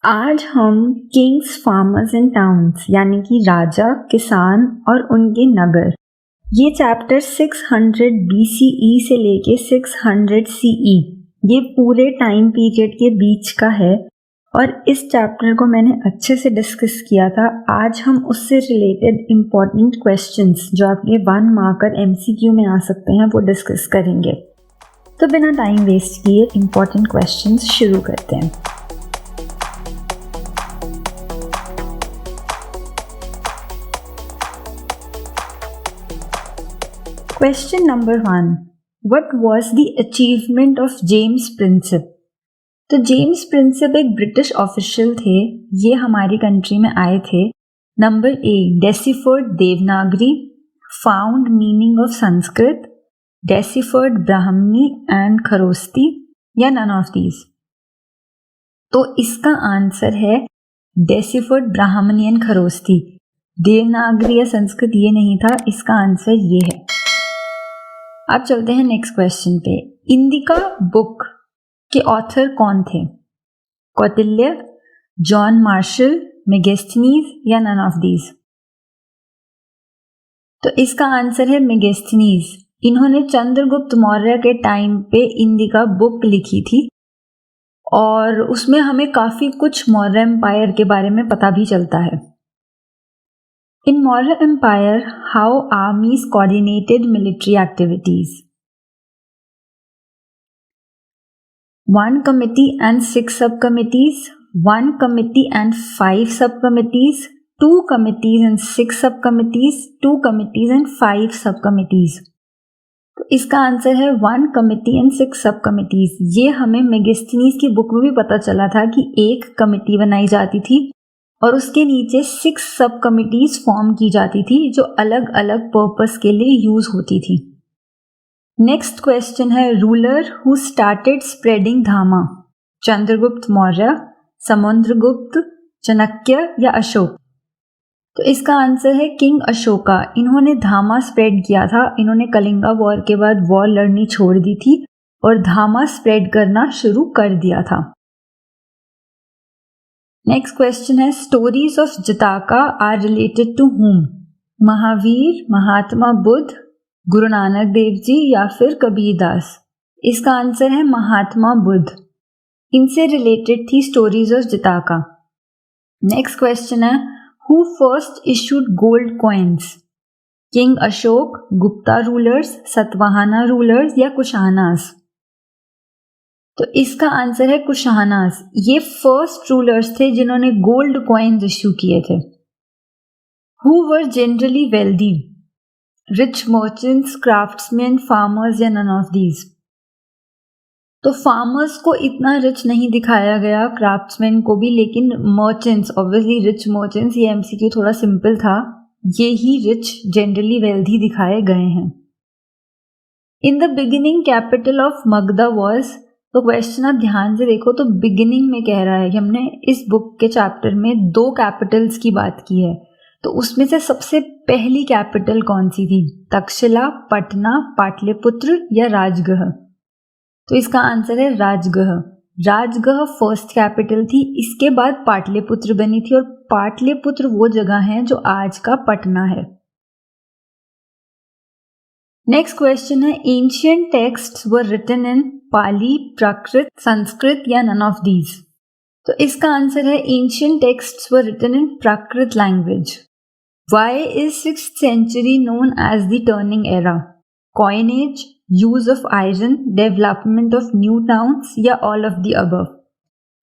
आज हम Kings, farmers and towns यानी कि राजा, किसान और उनके नगर, ये चैप्टर 600 BCE से लेके 600 CE, ये पूरे टाइम पीरियड के बीच का है और इस चैप्टर को मैंने अच्छे से डिस्कस किया था। आज हम उससे रिलेटेड इम्पॉर्टेंट क्वेश्चंस जो आपके 1 मार्कर MCQ में आ सकते हैं वो डिस्कस करेंगे। तो बिना टाइम वेस्ट किए इम्पॉर्टेंट क्वेश्चंस शुरू करते हैं। Question number 1. What was the achievement of James Princip? तो जेम्स प्रिंसिप एक ब्रिटिश ऑफिशियल थे, ये हमारी कंट्री में आए थे। Number A, deciphered Devanagari, found meaning of Sanskrit, deciphered Brahmani and Kharosthi या नन ऑफ दीज। तो इसका आंसर है डेसिफर्ड ब्राह्मणी एंड खरोस्ती। देवनागरी या संस्कृत ये नहीं था, इसका आंसर ये है। अब चलते हैं नेक्स्ट क्वेश्चन पे। इंडिका बुक के ऑथर कौन थे? कौटिल्य, जॉन मार्शल, मेगास्थनीज या नन ऑफ दीज। तो इसका आंसर है मेगास्थनीज। इन्होंने चंद्रगुप्त मौर्य के टाइम पे इंडिका बुक लिखी थी और उसमें हमें काफी कुछ मौर्य एम्पायर के बारे में पता भी चलता है। In Maurya Empire, how armies coordinated military activities? 1 committee and 6 subcommittees, 1 committee and 5 subcommittees, 2 committees and 6 subcommittees, 2 committees and 5 subcommittees. तो इसका आंसर है 1 committee and 6 subcommittees। ये हमें मेगास्थनीज की बुक में भी पता चला था कि एक कमिटी बनाई जाती थी और उसके नीचे 6 सब कमिटीज फॉर्म की जाती थी जो अलग अलग पर्पस के लिए यूज होती थी। नेक्स्ट क्वेश्चन है, रूलर हु स्टार्टेड स्प्रेडिंग धामा, चंद्रगुप्त मौर्य, समुद्रगुप्त, चाणक्य या अशोक। तो इसका आंसर है किंग अशोका। इन्होंने धामा स्प्रेड किया था। इन्होंने कलिंगा वॉर के बाद वॉर लड़नी छोड़ दी थी और धामा स्प्रेड करना शुरू कर दिया था। नेक्स्ट क्वेश्चन है, stories of Jataka are related to whom? Mahavir, Mahatma Buddha, Guru Nanak Dev ji या फिर कबीरदास। इसका आंसर है महात्मा बुद्ध। इनसे रिलेटेड थी स्टोरीज ऑफ जताका। नेक्स्ट क्वेश्चन है, who first issued gold coins? King Ashok, Gupta rulers, Satavahana rulers या कुशानास। तो इसका आंसर है कुशानास। ये फर्स्ट रूलर्स थे जिन्होंने गोल्ड कॉइन्स इश्यू किए थे। Who were generally wealthy? Rich merchants, craftsman, farmers या नन ऑफ दीज। तो फार्मर्स को इतना रिच नहीं दिखाया गया, क्राफ्ट्समैन को भी, लेकिन मर्चेंट्स, ऑब्वियसली रिच मर्चेंट्स, ये MCQ थोड़ा सिंपल था, ये ही रिच जनरली वेल्दी दिखाए गए हैं। In the beginning capital of Magadha was. तो क्वेश्चन आप ध्यान से देखो तो बिगिनिंग में कह रहा है कि हमने इस बुक के चैप्टर में 2 कैपिटल्स की बात की है, तो उसमें से सबसे पहली कैपिटल कौन सी थी? तक्षशिला, पटना, पाटलिपुत्र या राजगृह। तो इसका आंसर है राजगृह। राजगृह फर्स्ट कैपिटल थी, इसके बाद पाटलिपुत्र बनी थी और पाटलिपुत्र वो जगह है जो आज का पटना है। नेक्स्ट क्वेश्चन है, ancient texts were written in Pali, Prakrit, Sanskrit या नन ऑफ दीज। तो इसका आंसर है ancient texts were written in Prakrit language. Why is 6th century known as the turning era? Coinage, use of iron, development of new towns या all of the above.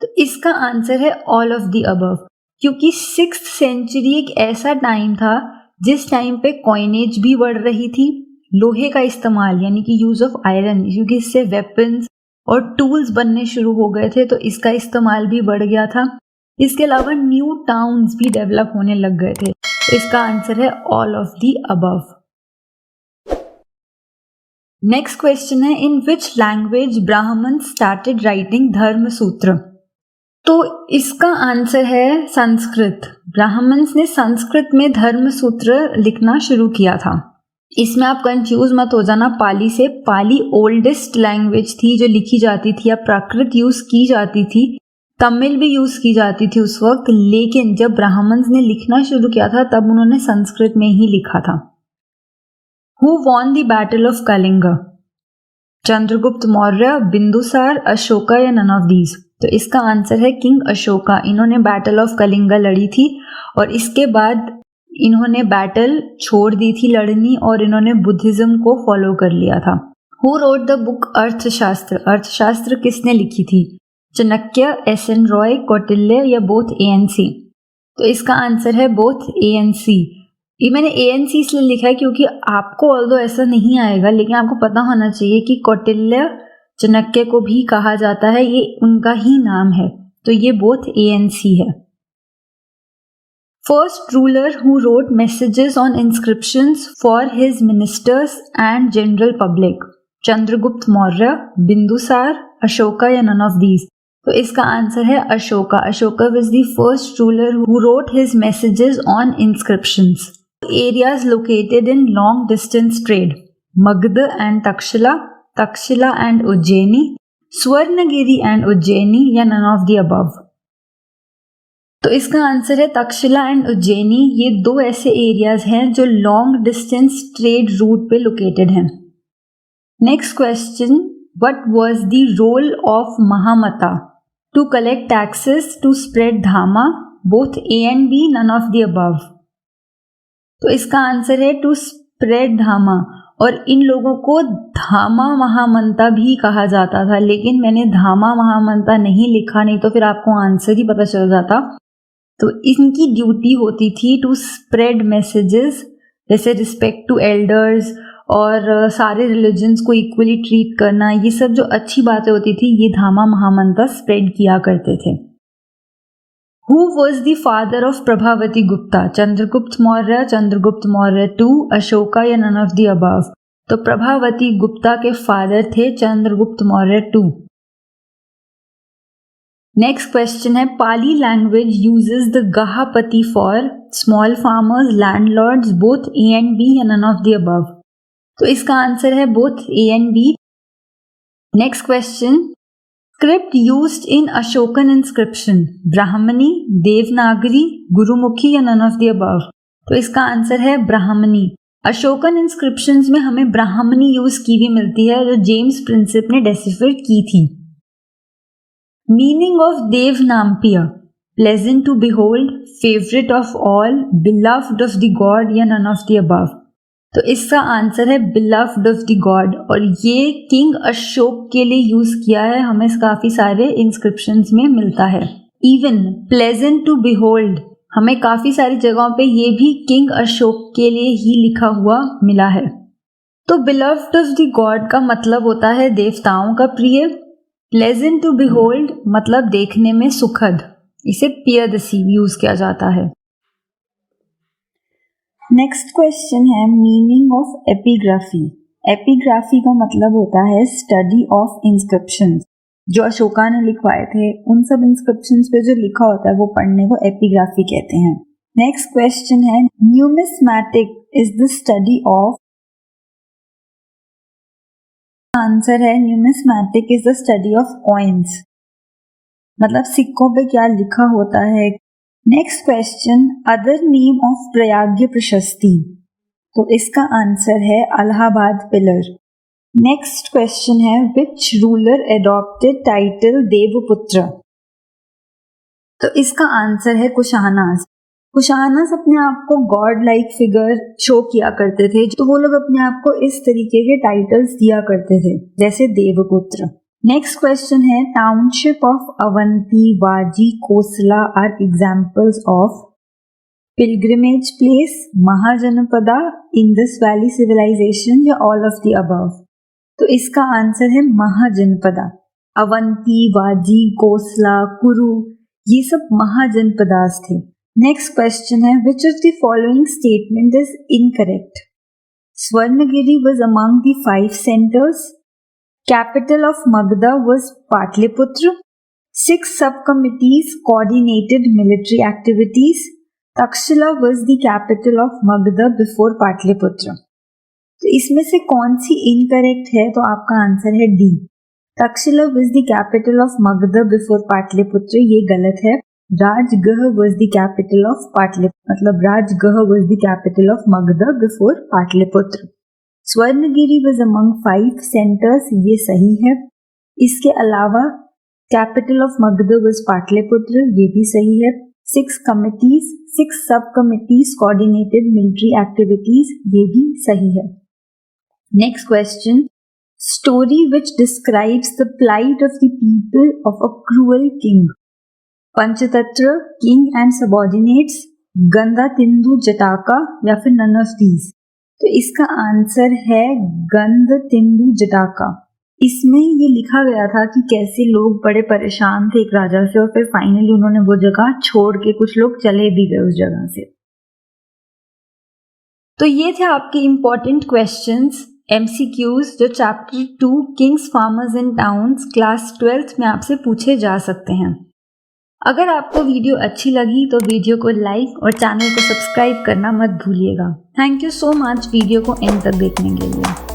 तो इसका answer है all of the above, क्योंकि 6th century एक ऐसा time था जिस time पे कॉइनेज भी बढ़ रही थी, लोहे का इस्तेमाल यानी कि यूज ऑफ आयरन, क्योंकि इससे वेपन्स और टूल्स बनने शुरू हो गए थे तो इसका इस्तेमाल भी बढ़ गया था। इसके अलावा न्यू टाउन्स भी डेवलप होने लग गए थे। तो इसका आंसर है all of the above. Next question है, इन विच लैंग्वेज ब्राह्मण स्टार्टेड राइटिंग धर्म सूत्र? तो इसका आंसर है संस्कृत। ब्राह्मण्स ने संस्कृत में धर्म सूत्र लिखना शुरू किया था। इसमें आप कंफ्यूज मत हो जाना पाली से। पाली ओल्डेस्ट लैंग्वेज थी जो लिखी जाती थी या प्राकृत यूज की जाती थी तमिल भी यूज की जाती थी उस वक्त, लेकिन जब ब्राह्मण्स ने लिखना शुरू किया था तब उन्होंने संस्कृत में ही लिखा था। Who won the battle of Kalinga? Chandragupta Maurya, Bindusara, Ashoka या नन ऑफ दीज? तो इसका आंसर है किंग अशोका। इन्होंने बैटल ऑफ कलिंगा लड़ी थी और इसके बाद इन्होंने बैटल छोड़ दी थी लड़नी और इन्होंने बुद्धिज्म को फॉलो कर लिया था। हु रोट द बुक अर्थशास्त्र? अर्थशास्त्र किसने लिखी थी? चाणक्य, एस.एन. रॉय, कौटिल्य या बोथ ANC? तो इसका आंसर है बोथ ANC। ये मैंने ANC इसलिए लिखा है क्योंकि आपको ऑल्दो ऐसा नहीं आएगा, लेकिन आपको पता होना चाहिए कि कौटिल्य चाणक्य को भी कहा जाता है, ये उनका ही नाम है, तो ये बोथ ANC है। First ruler who wrote messages on inscriptions for his ministers and general public? Chandragupta Maurya, Bindusara, Ashoka या नन ऑफ दीज? तो इसका आंसर है Ashoka. Ashoka was the first ruler who wrote his messages on inscriptions. Areas located in long distance trade? Magadha and Taxila, Taxila and Ujjaini, Swarnagiri and Ujjaini या none of the above? तो इसका answer है Takshashila and Ujjaini. ये दो ऐसे एरियाज हैं जो लॉन्ग डिस्टेंस ट्रेड रूट पे लोकेटेड हैं। Next question, what was the role of Mahamatta? To collect taxes, to spread dhamma, both A and B, none of the above? तो इसका आंसर है टू स्प्रेड धामा, और इन लोगों को धामा महामंता भी कहा जाता था, लेकिन मैंने धामा महामंता नहीं लिखा, नहीं तो फिर आपको आंसर ही पता चल जाता। तो इनकी ड्यूटी होती थी टू स्प्रेड मैसेजेस, जैसे रिस्पेक्ट टू एल्डर्स और सारे रिलीजन्स को इक्वली ट्रीट करना, ये सब जो अच्छी बातें होती थी ये धामा महामंता स्प्रेड किया करते थे। Who was the father of Prabhavati Gupta? Chandragupta Maurya, Chandragupta Maurya 2, Ashoka या नन ऑफ द अबव? तो प्रभावती गुप्ता के फादर थे चंद्रगुप्त मौर्य 2। नेक्स्ट क्वेश्चन है, Pali language uses the gahapati for small farmers, landlords, both A and B या नन ऑफ द अबव? तो इसका आंसर है both A and B। Next question, script used in Ashokan inscription? Brahmani, Devanagari, Gurmukhi या none of the above? तो इसका answer है ब्राह्मणी। Ashokan inscriptions में हमें ब्राह्मणी यूज की भी मिलती है, जो जेम्स प्रिंसिप ने डेसिफर की थी। Meaning of Devanampiya? Pleasant to behold, favourite of all, beloved of the god या नन ऑफ द अबव? तो इसका आंसर है बिलव्ड ऑफ द गॉड, और ये किंग अशोक के लिए यूज किया है, हमें काफी सारे इंस्क्रिप्शंस में मिलता है। इवन प्लेजेंट टू बिहोल्ड हमें काफी सारी जगहों पे ये भी किंग अशोक के लिए ही लिखा हुआ मिला है। तो बिलव्ड ऑफ द गॉड का मतलब होता है देवताओं का प्रिय, प्लेजेंट टू बिहोल्ड मतलब देखने में सुखद, इसे पियदसी यूज किया जाता है। नेक्स्ट क्वेश्चन है, मीनिंग ऑफ एपिग्राफी? एपिग्राफी का मतलब होता है स्टडी ऑफ इंस्क्रिप्शंस। जो अशोका ने लिखवाए थे उन सब इंस्क्रिप्शंस पे जो लिखा होता है वो पढ़ने को एपिग्राफी कहते हैं। नेक्स्ट क्वेश्चन है, numismatic is the study of? Answer है numismatic is the study of coins, मतलब सिक्कों पे क्या लिखा होता है। Next question, other name of Prayag Prashasti? तो इसका आंसर है अलाहाबाद पिलर। नेक्स्ट क्वेश्चन है, विच रूलर एडॉप्टेड टाइटल देवपुत्र? तो इसका आंसर है कुशानास। कुशानास अपने आप को गॉड लाइक फिगर शो किया करते थे, तो वो लोग अपने आप को इस तरीके के टाइटल्स दिया करते थे, जैसे देवपुत्र। नेक्स्ट क्वेश्चन है, township of Avanti, Vajji, Kosala are examples of pilgrimage place, Mahajanapada, Indus valley civilisation या ऑल ऑफ द अबव? तो इसका आंसर है महाजनपदा। अवंती, वाजी, कोसला, कुरु ये सब महाजनपदास थे। नेक्स्ट क्वेश्चन है, which of the following statement is incorrect? Swarnagiri was among the 5 centres, capital of Magadha was Patliputra, 6 sub-committees coordinated military activities, Takshila was the capital of Magadha before Patliputra। तो इसमें से कौन सी इनकरेक्ट है? तो आपका answer है D, Takshashila was the capital of Magध before Pataliputra, ये गलत है। Rajgriha was the capital of Pataliputra, मतलब Rajgriha was the capital of Magध before Pataliputra. Swarnagiri was among 5 centers, ये सही है। इसके अलावा capital of Magध was पाटलिपुत्र, ये भी सही है। 6 committees, 6 sub-committees coordinated military activities, ये भी सही है। Next question. Story which describes the plight of the people of a cruel king. Panchatantra, king and subordinates, गंधा तिंदु जटाका या फिर none of these। तो इसका आंसर है गंध तिंदु जटाका। इसमें ये लिखा गया था कि कैसे लोग बड़े परेशान थे एक राजा से और फिर फाइनली उन्होंने वो जगह छोड़ के कुछ लोग चले भी गए उस जगह से। तो ये थे आपके इम्पोर्टेंट क्वेश्चंस MCQs जो chapter 2 Kings farmers and towns class 12th में आपसे पूछे जा सकते हैं। अगर आपको वीडियो अच्छी लगी तो वीडियो को लाइक और चैनल को सब्सक्राइब करना मत भूलिएगा। Thank you so much video को एंड तक देखने के लिए।